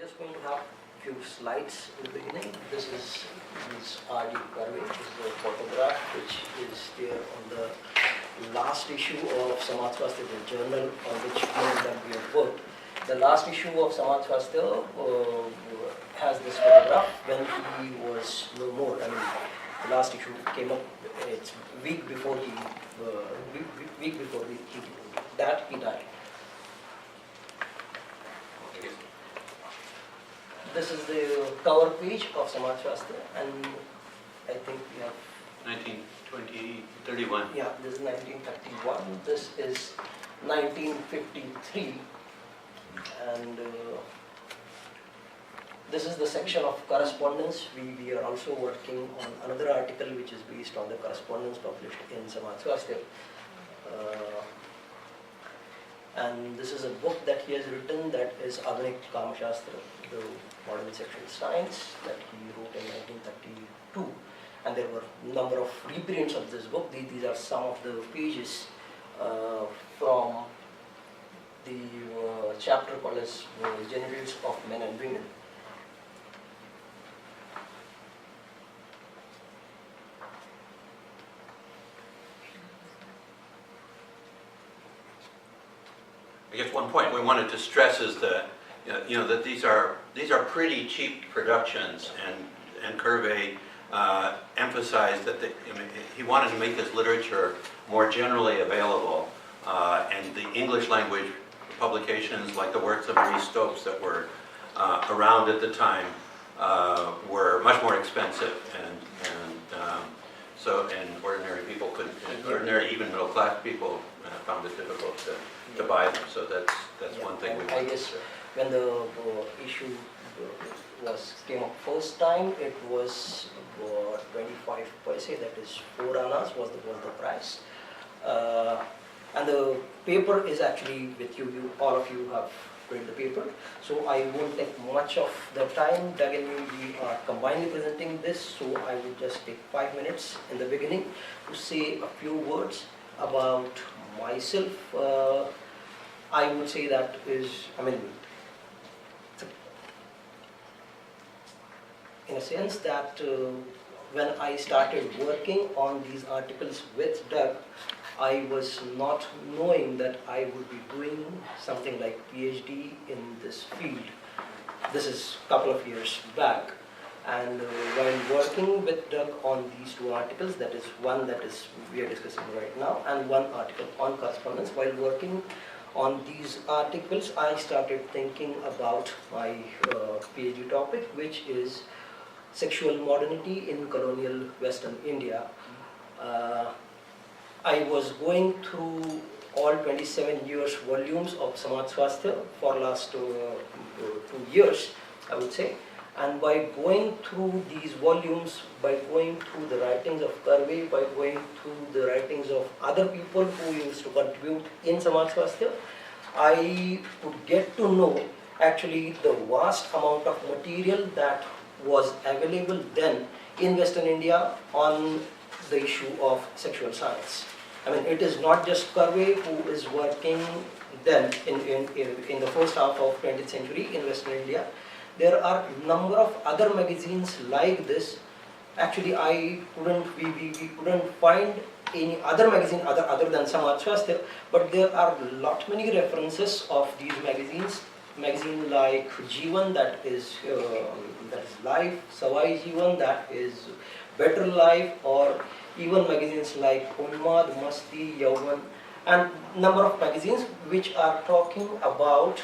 just going to have a few slides in the beginning. This is R.D. Karve. This is a photograph which is there on the last issue of Samaj Swasthya, the journal on which we have worked. The last issue of Samaj Swasthya has this photograph when he was no more. I mean, the last issue came up. It's week before he died. This is the cover page of Samaj Swasthya, and I think we have 1931. Yeah, this is 1931. This is 1953, and this is the section of correspondence. We are also working on another article which is based on the correspondence published in Samaj Swasthya. And this is a book that he has written, that is Adhunik Kama Shastra, the modern sexual science, that he wrote in 1932. And there were a number of reprints of this book. These are some of the pages from the chapter called as Genitals of Men and Women. I guess one point we wanted to stress is that that these are pretty cheap productions, and Karve emphasized that he wanted to make this literature more generally available, and the English language publications like the works of Marie Stopes that were around at the time were much more expensive, and ordinary people couldn't, ordinary even middle class people found it difficult to buy them. So that's one thing we. I guess when the issue came up first time, it was 25 paise, that is 4 annas was the price. And the paper is actually with you. All of you have read the paper, so I won't take much of the time. Again, we are combinedly presenting this, so I will just take 5 minutes in the beginning to say a few words about myself. I would say that is, in a sense that when I started working on these articles with Doug, I was not knowing that I would be doing something like PhD in this field. This is a couple of years back, and while working with Doug on these 2 articles, that is one that is we are discussing right now, and one article on correspondence, while working on these articles, I started thinking about my PhD topic, which is sexual modernity in colonial Western India. I was going through all 27 years volumes of Samaj Swasthya for last 2 years, I would say. And by going through these volumes, by going through the writings of Karve, by going through the writings of other people who used to contribute in Samaj Swasthya, I could get to know actually the vast amount of material that was available then in Western India on the issue of sexual science. It is not just Karve who is working then in the first half of 20th century in Western India. There are a number of other magazines like this. Actually, we couldn't find any other magazine other than Samaj Swasthya, but there are many references of these magazines. Magazine like Jeevan, that is Life, Savai Jeevan, that is Better Life, or even magazines like Unmad, Masti, Yauvan, and number of magazines which are talking about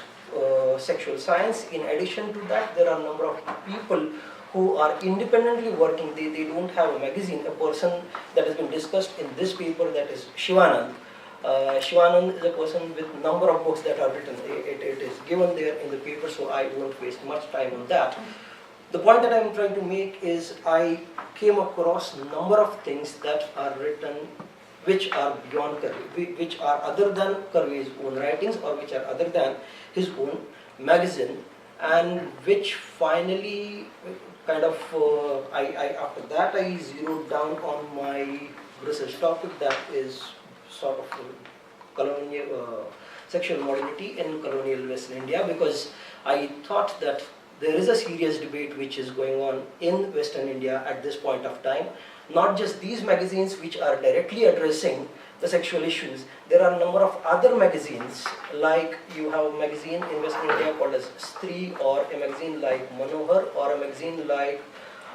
sexual science. In addition to that, there are a number of people who are independently working. They don't have a magazine. A person that has been discussed in this paper, that is Shivanand. Shivanand is a person with number of books that are written. It is given there in the paper, so I won't waste much time on that. The point that I'm trying to make is I came across a number of things that are written which are beyond Karve, which are other than Karve's own writings, or which are other than his own magazine, and which finally after that I zeroed down on my research topic, that is sort of colonial sexual modernity in colonial Western India, because I thought that there is a serious debate which is going on in Western India at this point of time. Not just these magazines which are directly addressing the sexual issues. There are a number of other magazines, like you have a magazine in Western India called as Stree, or a magazine like Manohar, or a magazine like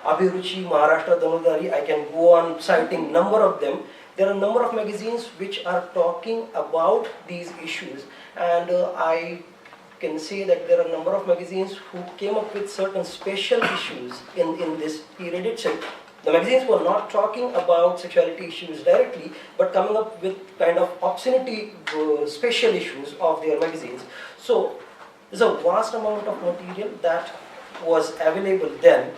Abhiruchi, Maharashtra Danudari. I can go on citing number of them. There are a number of magazines which are talking about these issues, and I can say that there are a number of magazines who came up with certain special issues in this period itself. The magazines were not talking about sexuality issues directly, but coming up with kind of obscenity special issues of their magazines. So there's a vast amount of material that was available then,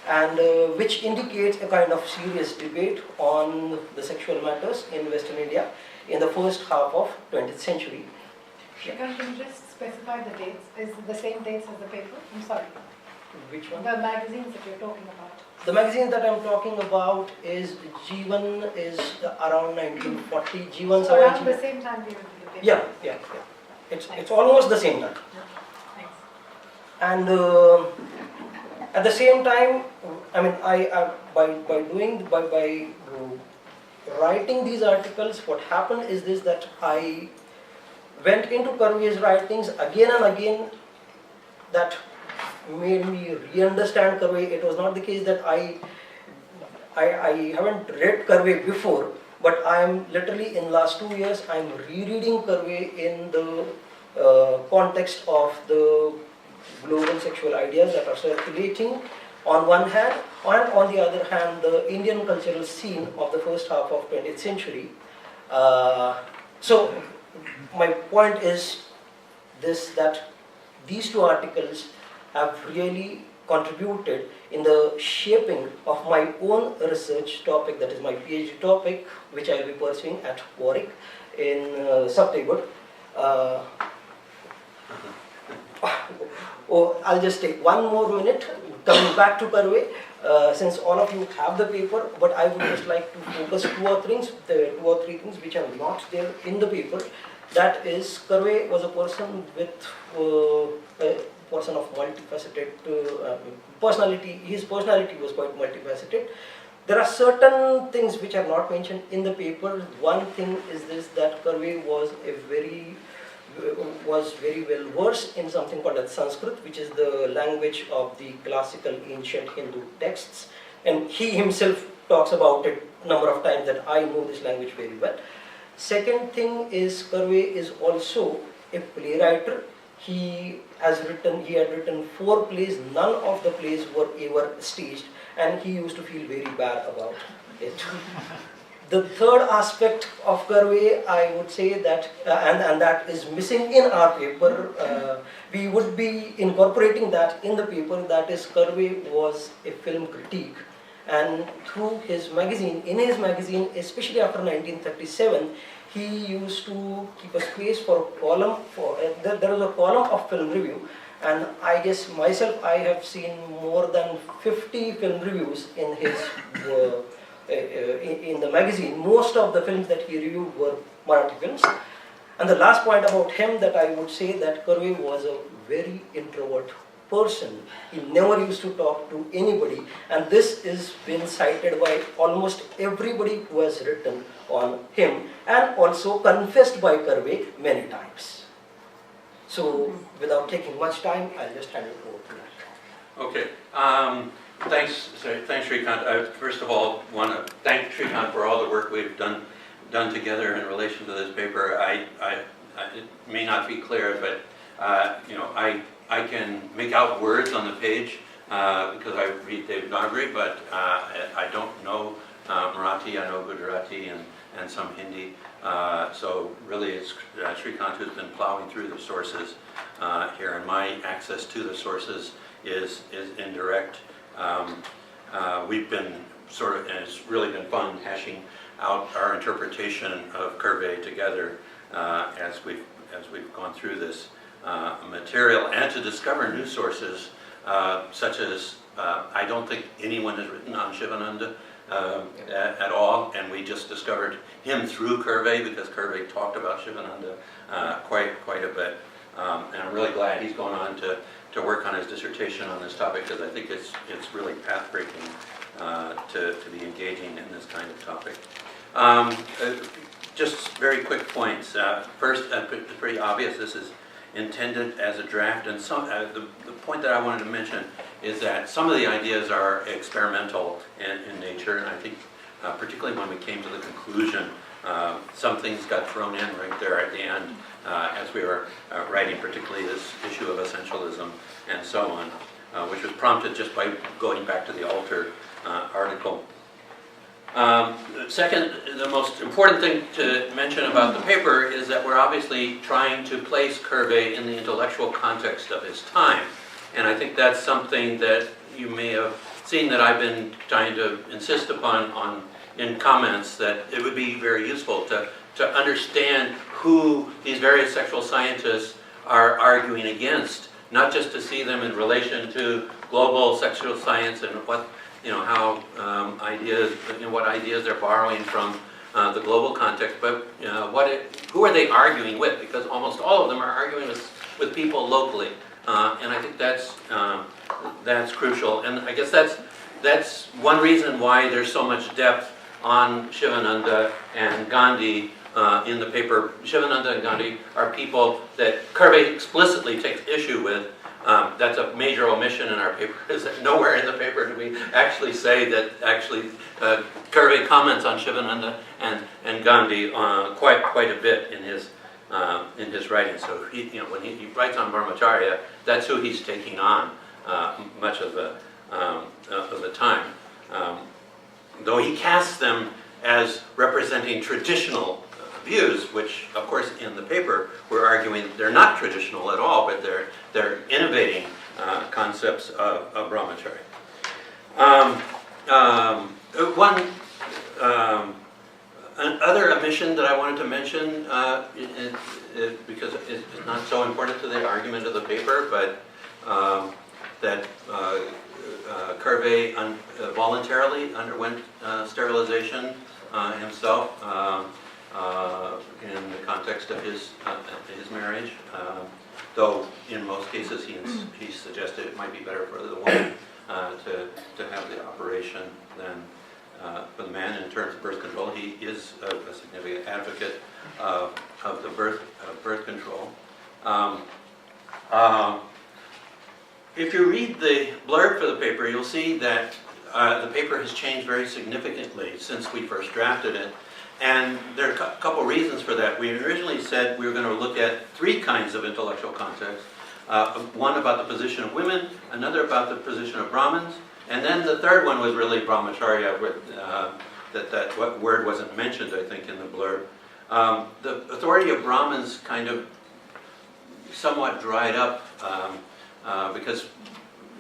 and which indicates a kind of serious debate on the sexual matters in Western India in the first half of 20th century. Shrikant, can you just specify the dates? Is it the same dates as the paper? I'm sorry. Which one? The magazines that you're talking about. The magazine that I'm talking about is Jeevan, is around 1940. Jeevan So around Savai the Jeevan. same time we will do the paper. Yeah. It's almost the same time. Thanks. And at the same time, I mean, by writing these articles, what happened is this, that I went into Karve's writings again and again. That made me re-understand Karve. It was not the case that I haven't read Karve before, but I am literally in last 2 years I am rereading Karve in the context of the global sexual ideas that are circulating on one hand, and on the other hand the Indian cultural scene of the first half of 20th century. So my point is this, that these two articles have really contributed in the shaping of my own research topic, that is my PhD topic, which I will be pursuing at Warwick in September. I'll just take one more minute coming back to Karve, since all of you have the paper, but I would just like to focus two or three things which are not there in the paper. That is, Karve was a person with a person of multifaceted personality. His personality was quite multifaceted. There are certain things which are not mentioned in the paper. One thing is this, that Karve was very well versed in something called as Sanskrit, which is the language of the classical ancient Hindu texts, and he himself talks about it a number of times, that I know this language very well. Second thing is, Karve is also a playwright. He had written 4 plays. None of the plays were ever staged, and he used to feel very bad about it. The third aspect of Karve, I would say that, and that is missing in our paper, we would be incorporating that in the paper, that is, Karve was a film critique, and through his magazine, especially after 1937, he used to keep a space for a column, there was a column of film review, and I guess myself, I have seen more than 50 film reviews in his in the magazine. Most of the films that he reviewed were Marathi films. And the last point about him, that I would say that Karve was a very introvert person. He never used to talk to anybody, and this is been cited by almost everybody who has written on him, and also confessed by Karve many times. So without taking much time, I'll just hand it over to that. Okay. Thanks, Shrikant. I first of all want to thank Shrikant for all the work we've done together in relation to this paper. It may not be clear, but I can make out words on the page because I read Devanagari, but I don't know Marathi. I know Gujarati and some Hindi. So really, it's Shrikant who's been plowing through the sources here, and my access to the sources is indirect. We've been and it's really been fun hashing out our interpretation of Karve together as we've gone through this material, and to discover new sources such as I don't think anyone has written on Shivananda at all, and we just discovered him through Karve, because Karve talked about Shivananda quite a bit, and I'm really glad he's gone on to to work on his dissertation on this topic, because I think it's really path-breaking to be engaging in this kind of topic. Just very quick points. First, it's pretty obvious this is intended as a draft, and the point that I wanted to mention is that some of the ideas are experimental in nature, and I think particularly when we came to the conclusion, some things got thrown in right there at the end as we were writing, particularly this issue of essentialism and so on, which was prompted just by going back to the Alter article. Second, the most important thing to mention about the paper is that we're obviously trying to place Karve in the intellectual context of his time. And I think that's something that you may have seen that I've been trying to insist upon in comments, that it would be very useful to understand who these various sexual scientists are arguing against, not just to see them in relation to global sexual science and what how ideas, what ideas they're borrowing from the global context, but who are they arguing with? Because almost all of them are arguing with people locally, and I think that's crucial. And I guess that's one reason why there's so much depth on Shivananda and Gandhi in the paper. Shivananda and Gandhi are people that Karve explicitly takes issue with. That's a major omission in our paper, is that nowhere in the paper do we actually say that Karve comments on Shivananda and Gandhi quite a bit in his writing. So when he writes on Brahmacharya, that's who he's taking on much of the time. Though he casts them as representing traditional views, which of course in the paper we're arguing they're not traditional at all, but they're innovating concepts of Brahmacharya. Another omission that I wanted to mention, because it's not so important to the argument of the paper, but that Karve voluntarily underwent sterilization himself in the context of his marriage, though in most cases he suggested it might be better for the woman to have the operation than for the man in terms of birth control. He is a significant advocate of the birth control. If you read the blurb for the paper, you'll see that the paper has changed very significantly since we first drafted it. And there are a couple reasons for that. We originally said we were going to look at three kinds of intellectual context. One about the position of women, another about the position of Brahmins, and then the third one was really Brahmacharya, that word wasn't mentioned, I think, in the blurb. The authority of Brahmins kind of somewhat dried up because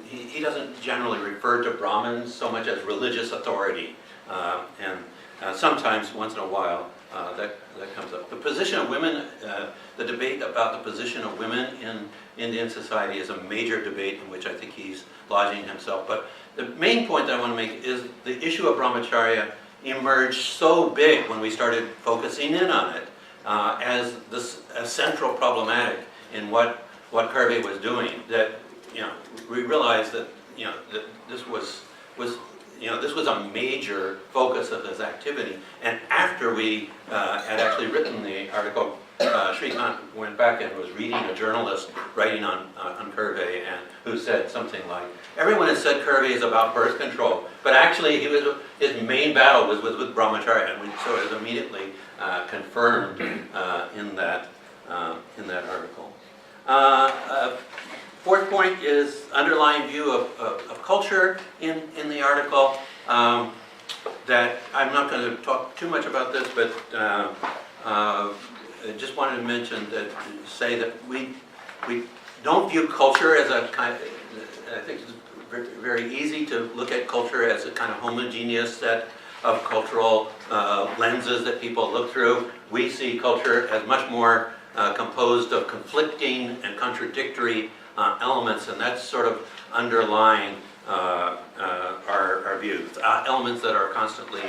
he doesn't generally refer to Brahmins so much as religious authority. Sometimes, once in a while, that comes up. The position of women, the debate about the position of women in Indian society is a major debate in which I think he's lodging himself. But the main point that I want to make is the issue of Brahmacharya emerged so big when we started focusing in on it as a central problematic in what Karve was doing, that we realized that that this was a major focus of his activity. And after we had actually written the article, Shrikant went back and was reading a journalist writing on Karve, and who said something like, everyone has said Karve is about birth control, but actually his main battle was with Brahmacharya, and so it was immediately confirmed in that article. Fourth point is underlying view of culture in the article. That I'm not going to talk too much about this, but I just wanted to say that we don't view culture as a kind of, I think it's very easy to look at culture as a kind of homogeneous set of cultural lenses that people look through. We see culture as much more composed of conflicting and contradictory elements, and that's sort of underlying our views. Elements that are constantly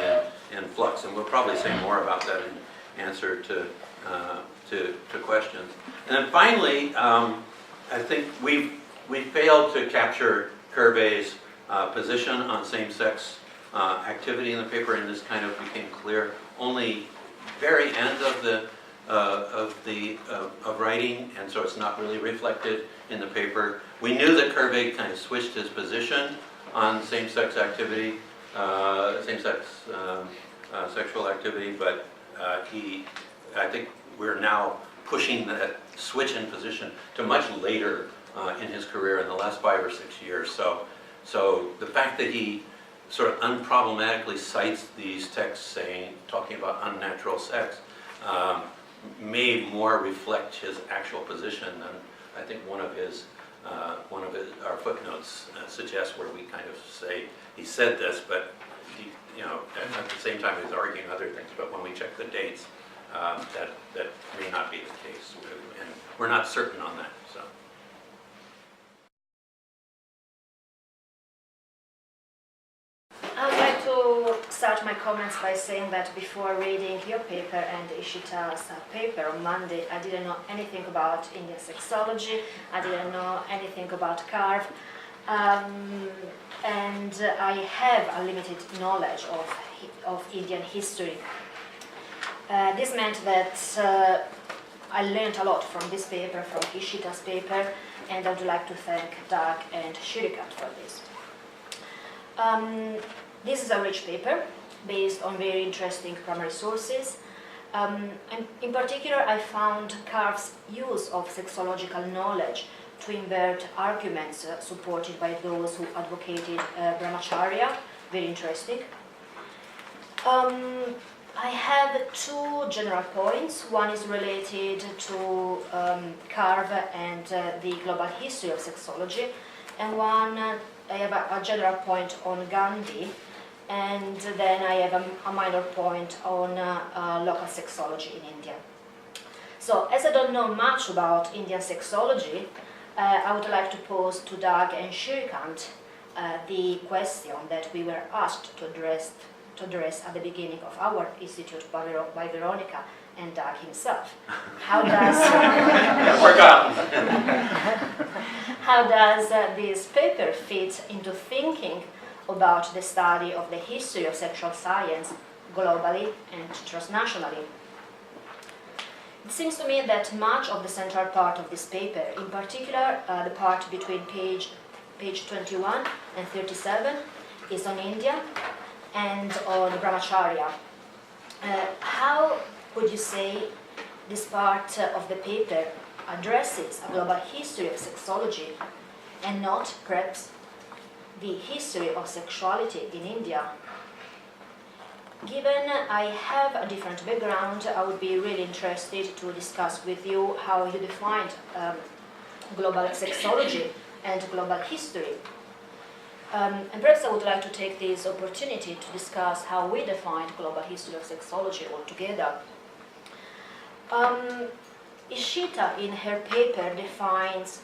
in flux, and we'll probably say more about that in answer to questions. And then finally, I think we've we failed to capture Karve's position on same-sex activity in the paper, and this kind of became clear only very end of writing, and so it's not really reflected in the paper. We knew that Karve kind of switched his position on same-sex activity, same-sex sexual activity, but I think we're now pushing that switch in position to much later in his career, in the last 5 or 6 years. So the fact that he sort of unproblematically cites these texts talking about unnatural sex may more reflect his actual position than I think one of our footnotes suggests, where we kind of say he said this, but at the same time he's arguing other things. But when we check the dates, that may not be the case, and we're not certain on that. So. I'd like to start my comments by saying that before reading your paper and Ishita's paper on Monday, I didn't know anything about Indian sexology, I didn't know anything about Karve, and I have a limited knowledge of Indian history. This meant that I learned a lot from this paper, from Ishita's paper, and I would like to thank Doug and Shrikant for this. This is a rich paper based on very interesting primary sources. And in particular, I found Karve's use of sexological knowledge to invert arguments supported by those who advocated brahmacharya very interesting. I have 2 general points. One is related to Karve and the global history of sexology, and one I have a general point on Gandhi, and then I have a minor point on local sexology in India. So, as I don't know much about Indian sexology, I would like to pose to Doug and Shrikant the question that we were asked to address at the beginning of our institute by Veronica and Doug himself. How does this paper fit into thinking about the study of the history of sexual science globally and transnationally? It seems to me that much of the central part of this paper, in particular the part between page 21 and 37, is on India and on brahmacharya. How would you say this part of the paper addresses a global history of sexology and not, perhaps, the history of sexuality in India? Given I have a different background, I would be really interested to discuss with you how you defined global sexology and global history. And perhaps I would like to take this opportunity to discuss how we defined global history of sexology altogether. Ishita, in her paper, defines,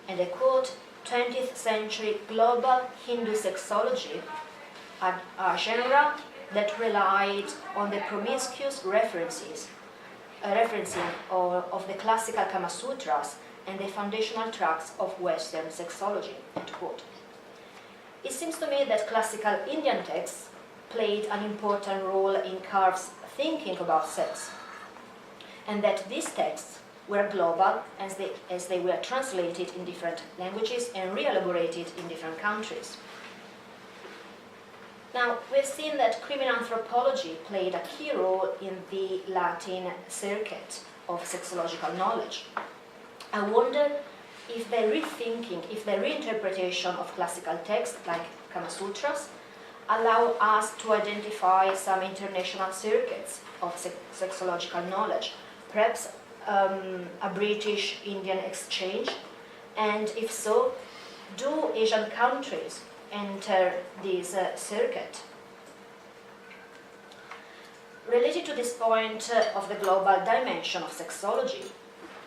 and I quote, 20th century global Hindu sexology, a genre that relied on the promiscuous referencing of the classical Kama Sutras and the foundational tracts of Western sexology, end quote. It seems to me that classical Indian texts played an important role in Karve's thinking about sex, and that these texts were global as they were translated in different languages and re-elaborated in different countries. Now, we've seen that criminal anthropology played a key role in the Latin circuit of sexological knowledge. I wonder if the reinterpretation of classical texts like Kama Sutras allow us to identify some international circuits of sexological knowledge, perhaps a British-Indian exchange, and if so, do Asian countries enter this circuit? Related to this point of the global dimension of sexology,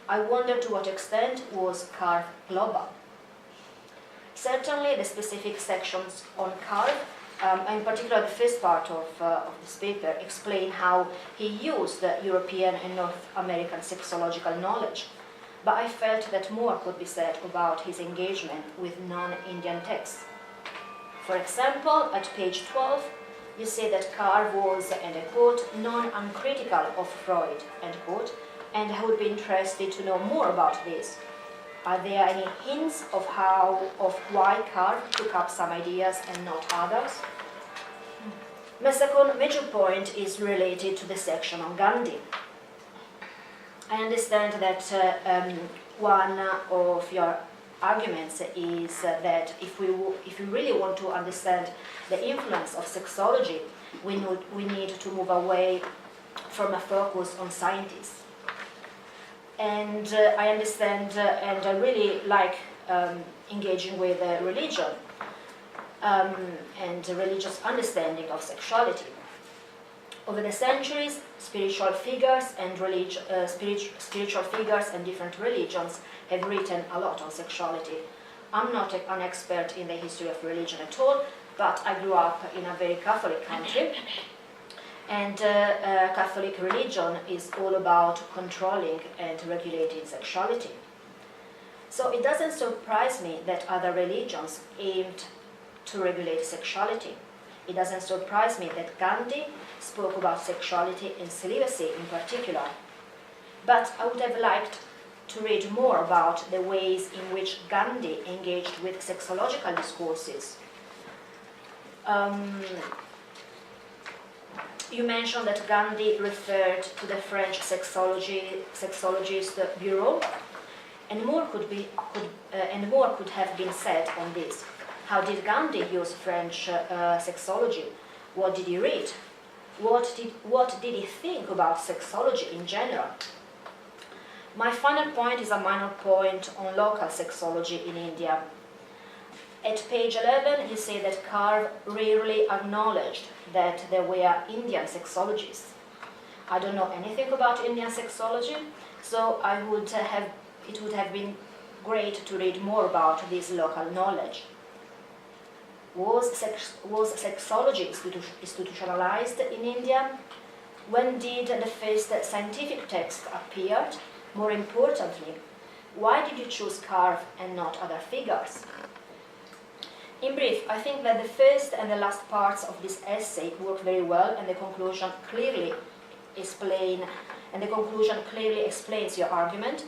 I wonder to what extent was Karve global. Certainly the specific sections on Karve, in particular the first part of this paper, explain how he used European and North American sexological knowledge. but I felt that more could be said about his engagement with non-Indian texts. For example, at page 12, you say that Karve was, and I quote, non-uncritical of Freud, end quote, and I would be interested to know more about this. Are there any hints of why Karve took up some ideas and not others? My second major point is related to the section on Gandhi. I understand that one of your arguments is that if we really want to understand the influence of sexology, we need to move away from a focus on scientists. And I understand, and I really like engaging with religion and religious understanding of sexuality. Over the centuries, spiritual figures and different religions have written a lot on sexuality. I'm not an expert in the history of religion at all, but I grew up in a very Catholic country, and Catholic religion is all about controlling and regulating sexuality. So it doesn't surprise me that other religions aimed to regulate sexuality. It doesn't surprise me that Gandhi spoke about sexuality and celibacy in particular. But I would have liked to read more about the ways in which Gandhi engaged with sexological discourses. You mentioned that Gandhi referred to the French sexologist bureau, and more could have been said on this. How did Gandhi use French sexology? What did he read? What did he think about sexology in general? My final point is a minor point on local sexology in India. At page 11, you say that Karve rarely acknowledged that there were Indian sexologists. I don't know anything about Indian sexology, so it would have been great to read more about this local knowledge. Was sexology institutionalized in India? When did the first scientific text appear? More importantly, why did you choose Karve and not other figures? In brief, I think that the first and the last parts of this essay work very well, and the conclusion clearly explains your argument.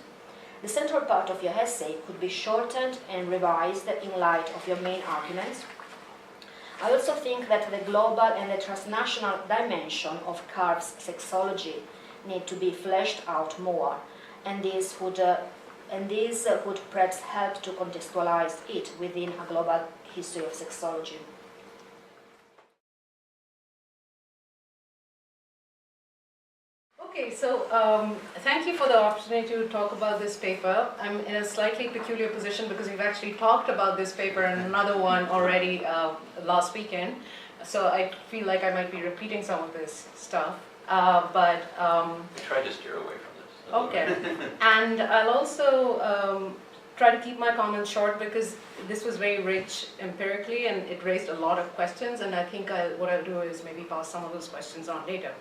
The central part of your essay could be shortened and revised in light of your main arguments. I also think that the global and the transnational dimension of Karve's sexology need to be fleshed out more, and this would perhaps help to contextualize it within a global history of sexology. Okay, so thank you for the opportunity to talk about this paper. I'm in a slightly peculiar position because we've actually talked about this paper and another one already last weekend. So I feel like I might be repeating some of this stuff. I tried to steer away from this. Okay, and I'll also try to keep my comments short because this was very rich empirically and it raised a lot of questions, and I think what I'll do is maybe pass some of those questions on later.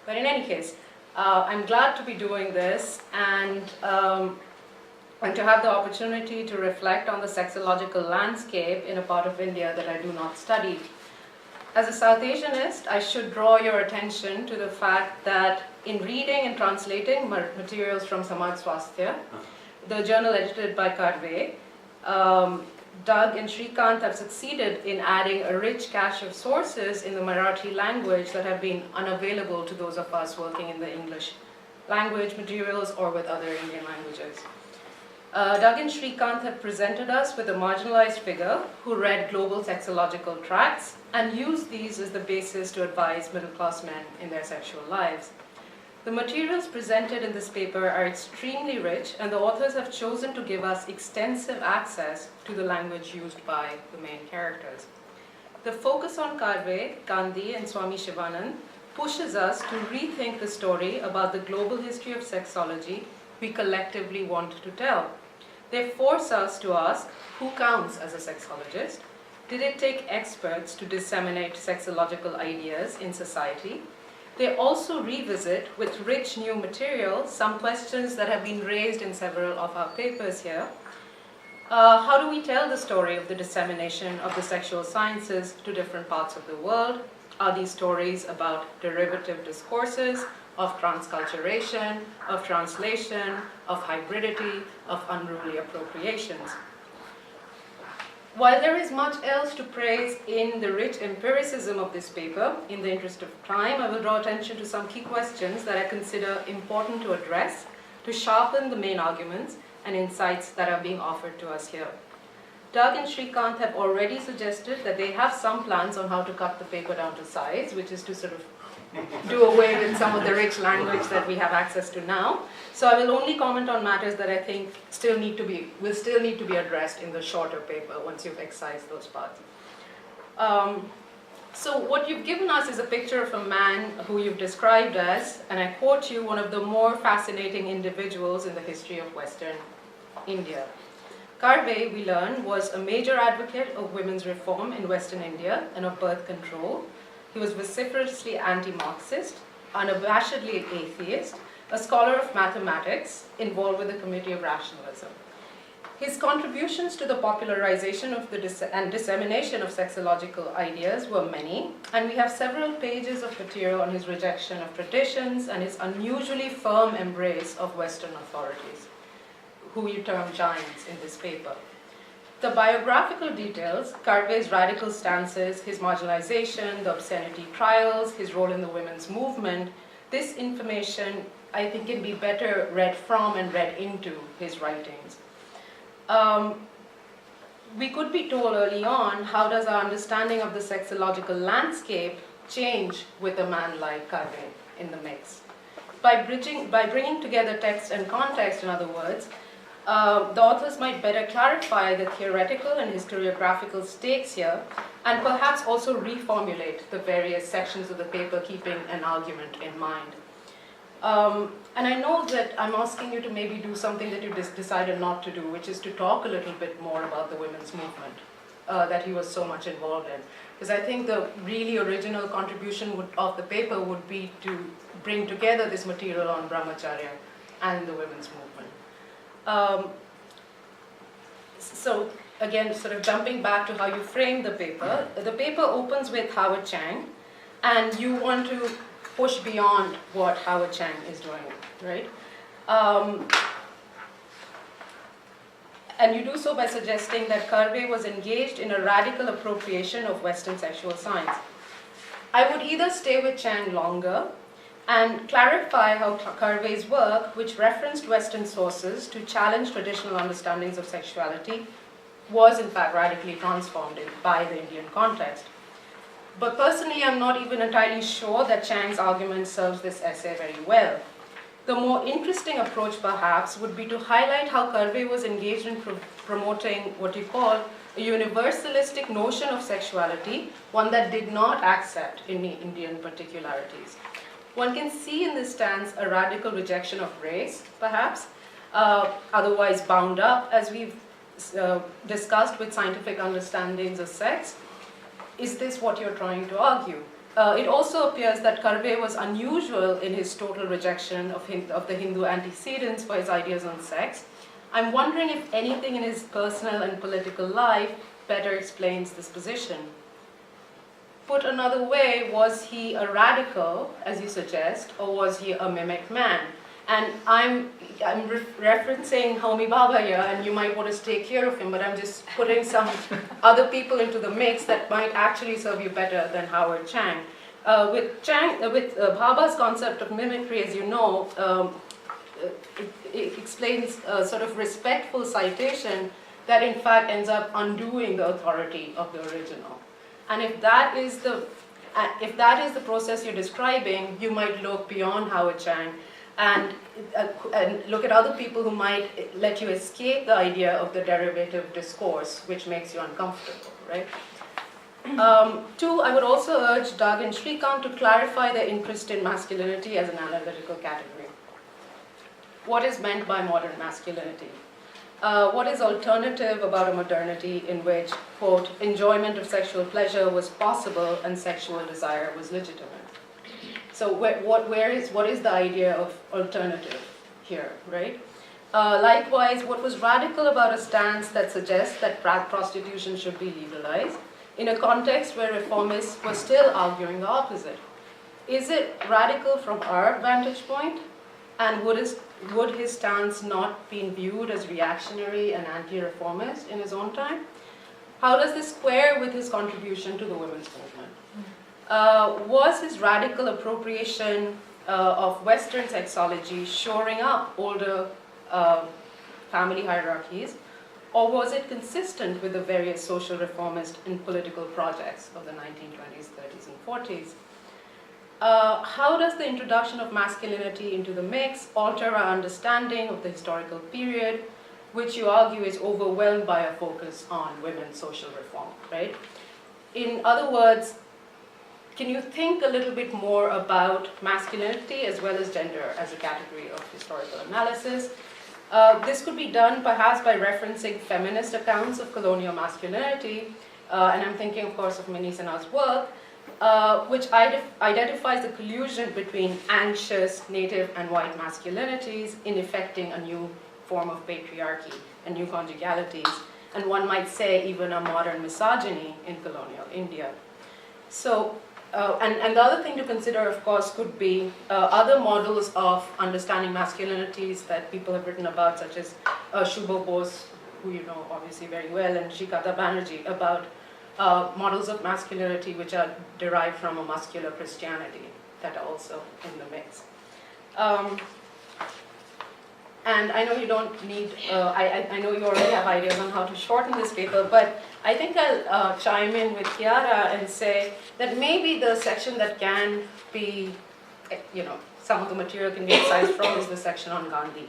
But in any case, I'm glad to be doing this and to have the opportunity to reflect on the sexological landscape in a part of India that I do not study. As a South Asianist, I should draw your attention to the fact that in reading and translating materials from Samaj Swasthya, the journal edited by Karve, Doug and Shrikant have succeeded in adding a rich cache of sources in the Marathi language that have been unavailable to those of us working in the English language materials or with other Indian languages. Doug and Shrikant have presented us with a marginalized figure who read global sexological tracts and used these as the basis to advise middle-class men in their sexual lives. The materials presented in this paper are extremely rich, and the authors have chosen to give us extensive access to the language used by the main characters. The focus on Karve, Gandhi, and Swami Shivanand pushes us to rethink the story about the global history of sexology we collectively want to tell. They force us to ask, who counts as a sexologist? Did it take experts to disseminate sexological ideas in society? they also revisit with rich new material some questions that have been raised in several of our papers here. How do we tell the story of the dissemination of the sexual sciences to different parts of the world? Are these stories about derivative discourses, of transculturation, of translation, of hybridity, of unruly appropriations? While there is much else to praise in the rich empiricism of this paper, in the interest of time, I will draw attention to some key questions that I consider important to address to sharpen the main arguments and insights that are being offered to us here. Doug and Shrikant have already suggested that they have some plans on how to cut the paper down to size, which is to sort of do away with some of the rich language that we have access to now. So I will only comment on matters that I think will still need to be addressed in the shorter paper once you've excised those parts. So what you've given us is a picture of a man who you've described as, and I quote you, one of the more fascinating individuals in the history of Western India. Karve, we learn, was a major advocate of women's reform in Western India and of birth control. He was vociferously anti-Marxist, unabashedly atheist, a scholar of mathematics, involved with the Committee of Rationalism. His contributions to the popularization of and dissemination of sexological ideas were many, and we have several pages of material on his rejection of traditions and his unusually firm embrace of Western authorities, who you term giants in this paper. The biographical details, Karve's radical stances, his marginalization, the obscenity trials, his role in the women's movement, this information I think can be better read from and read into his writings. We could be told early on, how does our understanding of the sexological landscape change with a man like Karve in the mix? By bringing together text and context, in other words, the authors might better clarify the theoretical and historiographical stakes here, and perhaps also reformulate the various sections of the paper, keeping an argument in mind. And I know that I'm asking you to maybe do something that you decided not to do, which is to talk a little bit more about the women's movement that he was so much involved in. Because I think the really original contribution of the paper would be to bring together this material on brahmacharya and the women's movement. So again, sort of jumping back to how you frame the paper opens with Howard Chang, and you want to push beyond what Howard Chang is doing, right? And you do so by suggesting that Karve was engaged in a radical appropriation of Western sexual science. I would either stay with Chang longer and clarify how Karve's work, which referenced Western sources to challenge traditional understandings of sexuality, was in fact radically transformed by the Indian context. But personally, I'm not even entirely sure that Chang's argument serves this essay very well. The more interesting approach, perhaps, would be to highlight how Karve was engaged in promoting what you call a universalistic notion of sexuality, one that did not accept any Indian particularities. One can see in this stance a radical rejection of race, perhaps, otherwise bound up, as we've discussed, with scientific understandings of sex. Is this what you're trying to argue? It also appears that Karve was unusual in his total rejection of the Hindu antecedents for his ideas on sex. I'm wondering if anything in his personal and political life better explains this position. Put another way, was he a radical, as you suggest, or was he a mimic man? And I'm referencing Homi Bhabha here, and you might want to stay clear of him, but I'm just putting some other people into the mix that might actually serve you better than Howard Chang. With Bhabha's concept of mimicry, as you know, it explains a sort of respectful citation that in fact ends up undoing the authority of the original. And if that is the process you're describing, you might look beyond Howard Chang and look at other people who might let you escape the idea of the derivative discourse, which makes you uncomfortable, right? Two, I would also urge Doug and Shrikant to clarify their interest in masculinity as an analytical category. What is meant by modern masculinity? What is alternative about a modernity in which, quote, enjoyment of sexual pleasure was possible and sexual desire was legitimate? So what is the idea of alternative here, right? Likewise, what was radical about a stance that suggests that prostitution should be legalized in a context where reformists were still arguing the opposite? Is it radical from our vantage point? And would his stance not been viewed as reactionary and anti-reformist in his own time? How does this square with his contribution to the women's movement? Was his radical appropriation of Western sexology shoring up older family hierarchies, or was it consistent with the various social reformist and political projects of the 1920s, 30s, and 40s? How does the introduction of masculinity into the mix alter our understanding of the historical period, which you argue is overwhelmed by a focus on women's social reform, right? In other words, can you think a little bit more about masculinity as well as gender as a category of historical analysis? This could be done perhaps by referencing feminist accounts of colonial masculinity, and I'm thinking, of course, of Minnie Sana's work, which identifies the collusion between anxious native and white masculinities in effecting a new form of patriarchy and new conjugalities, and one might say even a modern misogyny in colonial India. So, and the other thing to consider, of course, could be other models of understanding masculinities that people have written about, such as Shubho Bose, who you know obviously very well, and Shrikant Banerjee, about models of masculinity which are derived from a muscular Christianity that are also in the mix. And I know you don't need, I know you already have ideas on how to shorten this paper, but I think I'll chime in with Chiara and say that maybe the section that can be, you know, some of the material can be excised from is the section on Gandhi.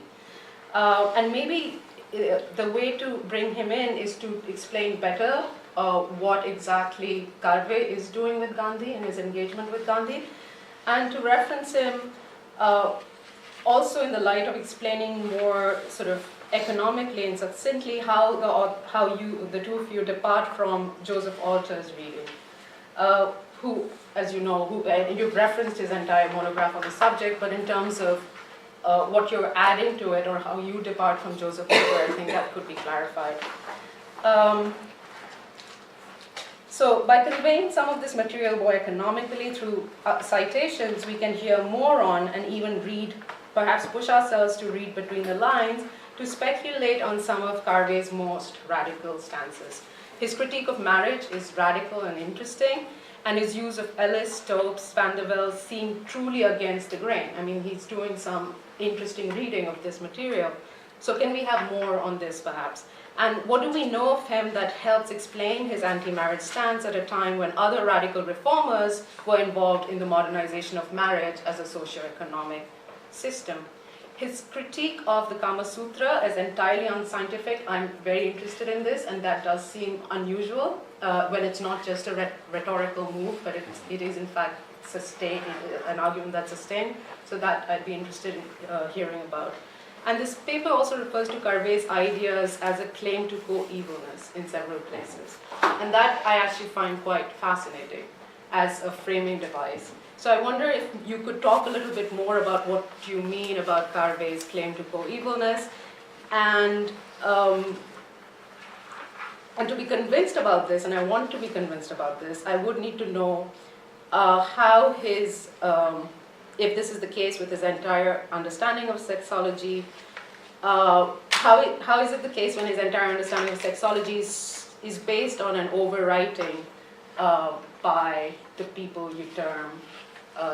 And maybe the way to bring him in is to explain better what exactly Karve is doing with Gandhi and his engagement with Gandhi, and to reference him also in the light of explaining more sort of economically and succinctly how the two of you depart from Joseph Alter's reading, who, as you know, you've referenced his entire monograph on the subject, but in terms of what you're adding to it or how you depart from Joseph Alter, I think that could be clarified. So by conveying some of this material more economically through citations, we can hear more on and even read, perhaps push ourselves to read between the lines, to speculate on some of Karve's most radical stances. His critique of marriage is radical and interesting, and his use of Ellis, Stopes, Van der Velde seem truly against the grain. I mean, he's doing some interesting reading of this material. So can we have more on this, perhaps? And what do we know of him that helps explain his anti-marriage stance at a time when other radical reformers were involved in the modernization of marriage as a socio-economic system? His critique of the Kama Sutra as entirely unscientific, I'm very interested in this, and that does seem unusual when it's not just a rhetorical move, but it is in fact sustained, an argument that's sustained. So that I'd be interested in hearing about. And this paper also refers to Karve's ideas as a claim to co-evilness in several places. And that I actually find quite fascinating as a framing device. So I wonder if you could talk a little bit more about what you mean about Karve's claim to co-evilness, and to be convinced about this, and I want to be convinced about this, I would need to know how his, if this is the case with his entire understanding of sexology, how is it the case when his entire understanding of sexology is based on an overwriting by the people you term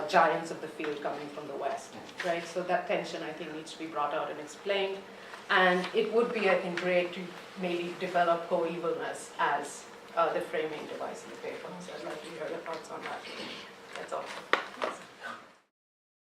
giants of the field coming from the West, right? So that tension, I think, needs to be brought out and explained. And it would be, I think, great to maybe develop co-evilness as the framing device in the paper. So I'd like to hear your thoughts on that. That's all.